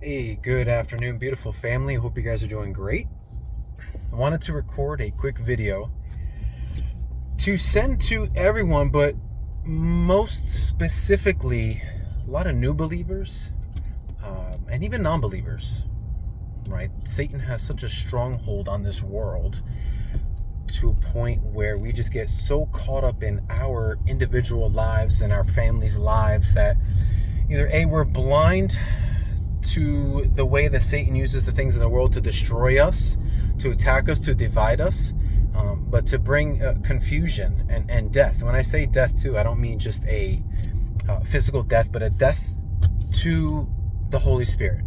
Hey, good afternoon, beautiful family. I hope you guys are doing great. I wanted to record a quick video to send to everyone, but most specifically, a lot of new believers and even non-believers, right? Satan has such a stronghold on this world to a point where we just get so caught up in our individual lives and our families' lives that either A, we're blind to the way that Satan uses the things in the world to destroy us, to attack us, to divide us, but to bring confusion and death. And when I say death too, I don't mean just a physical death, but a death to the Holy Spirit,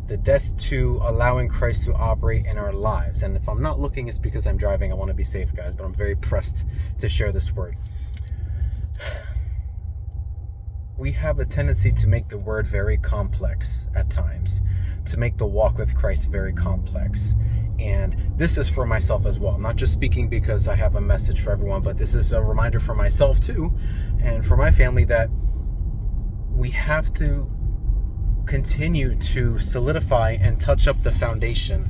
the death to allowing Christ to operate in our lives. And if I'm not looking, it's because I'm driving. I want to be safe, guys, but I'm very pressed to share this word. We have a tendency to make the word very complex at times, to make the walk with Christ very complex. And this is for myself as well. I'm not just speaking because I have a message for everyone, but this is a reminder for myself too, and for my family, that we have to continue to solidify and touch up the foundation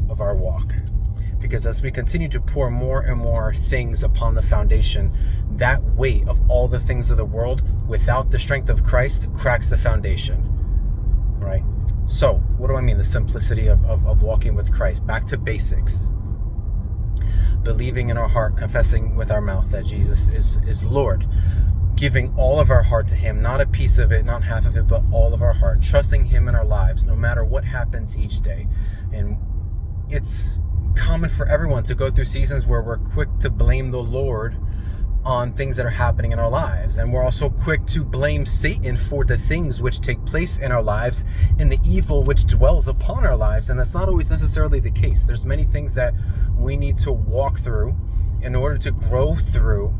of our walk. Because as we continue to pour more and more things upon the foundation, that weight of all the things of the world without the strength of Christ cracks the foundation, right? So what do I mean? The simplicity of walking with Christ. Back to basics. Believing in our heart, confessing with our mouth that Jesus is Lord. Giving all of our heart to Him, not a piece of it, not half of it, but all of our heart. Trusting Him in our lives, no matter what happens each day. And it's common for everyone to go through seasons where we're quick to blame the Lord on things that are happening in our lives, and we're also quick to blame Satan for the things which take place in our lives and the evil which dwells upon our lives. And that's not always necessarily the case. There's many things that we need to walk through in order to grow through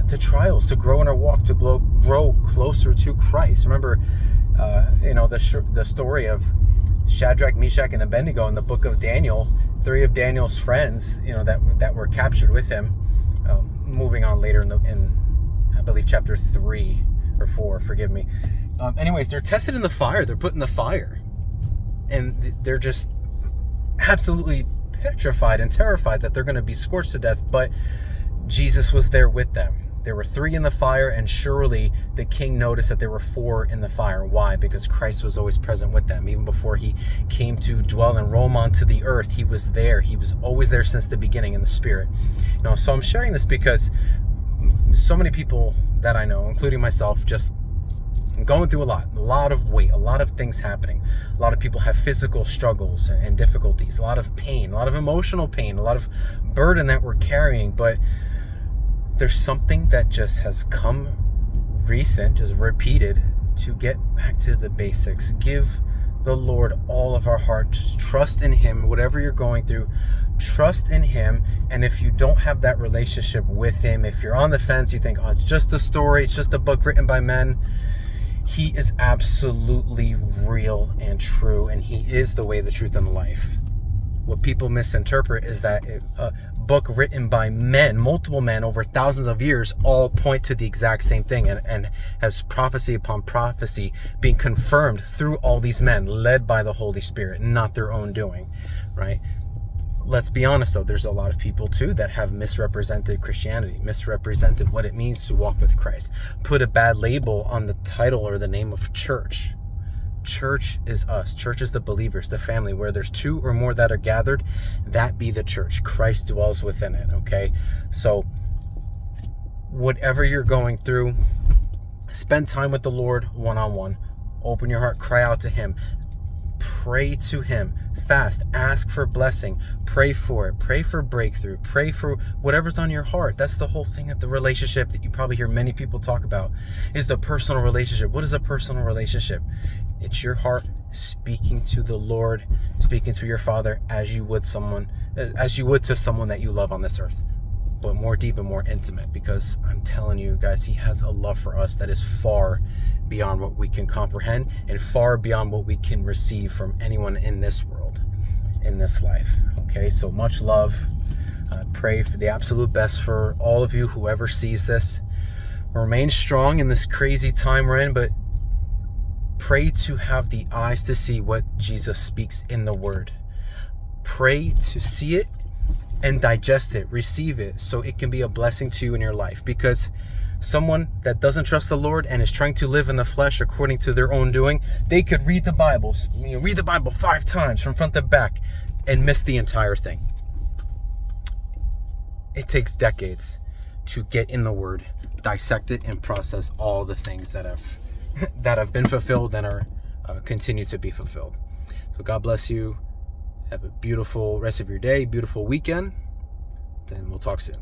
the trials, to grow in our walk, to grow closer to Christ. Remember the story of Shadrach, Meshach, and Abednego in the book of Daniel. 3 of Daniel's friends, that were captured with him. Moving on later in I believe chapter 3 or 4. Forgive me. Anyways, they're tested in the fire. They're put in the fire, and they're just absolutely petrified and terrified that they're going to be scorched to death. But Jesus was there with them. There were 3 in the fire, and surely the king noticed that there were 4 in the fire. Why? Because Christ was always present with them. Even before He came to dwell and roam onto the earth, He was there. He was always there since the beginning in the Spirit. So I'm sharing this because so many people that I know, including myself, just going through a lot of weight, a lot of things happening. A lot of people have physical struggles and difficulties, a lot of pain, a lot of emotional pain, a lot of burden that we're carrying. But there's something that just has come recent, just repeated, to get back to the basics. Give the Lord all of our heart. Just trust in Him. Whatever you're going through, trust in Him. And if you don't have that relationship with Him, if you're on the fence, you think, oh, it's just a story, it's just a book written by men, He is absolutely real and true, and He is the way, the truth, and the life. What people misinterpret is that a book written by men, multiple men over thousands of years, all point to the exact same thing, and has prophecy upon prophecy being confirmed through all these men, led by the Holy Spirit, not their own doing, right? Let's be honest though, there's a lot of people too that have misrepresented Christianity, misrepresented what it means to walk with Christ, put a bad label on the title or the name of church. Church is us. Church is the believers, the family. Where there's 2 or more that are gathered, that be the church. Christ dwells within it, okay? So whatever you're going through, spend time with the Lord one-on-one. Open your heart, cry out to Him. Pray to Him, fast, ask for blessing, pray for it, pray for breakthrough, pray for whatever's on your heart. That's the whole thing at the relationship that you probably hear many people talk about, is the personal relationship. What is a personal relationship? It's your heart speaking to the Lord, speaking to your Father as you would to someone that you love on this earth, but more deep and more intimate. Because I'm telling you guys, He has a love for us that is far beyond what we can comprehend, and far beyond what we can receive from anyone in this world, in this life. Okay, so much love. Pray for the absolute best for all of you, whoever sees this. Remain strong in this crazy time we're in, but Pray to have the eyes to see what Jesus speaks in the Word. Pray to see it and digest it, receive it, so it can be a blessing to you in your life. Because someone that doesn't trust the Lord and is trying to live in the flesh according to their own doing, they could read the Bible, read the Bible 5 times from front to back and miss the entire thing. It takes decades to get in the Word, dissect it, and process all the things that have been fulfilled and are continue to be fulfilled. So God bless you. Have a beautiful rest of your day, beautiful weekend. Then we'll talk soon.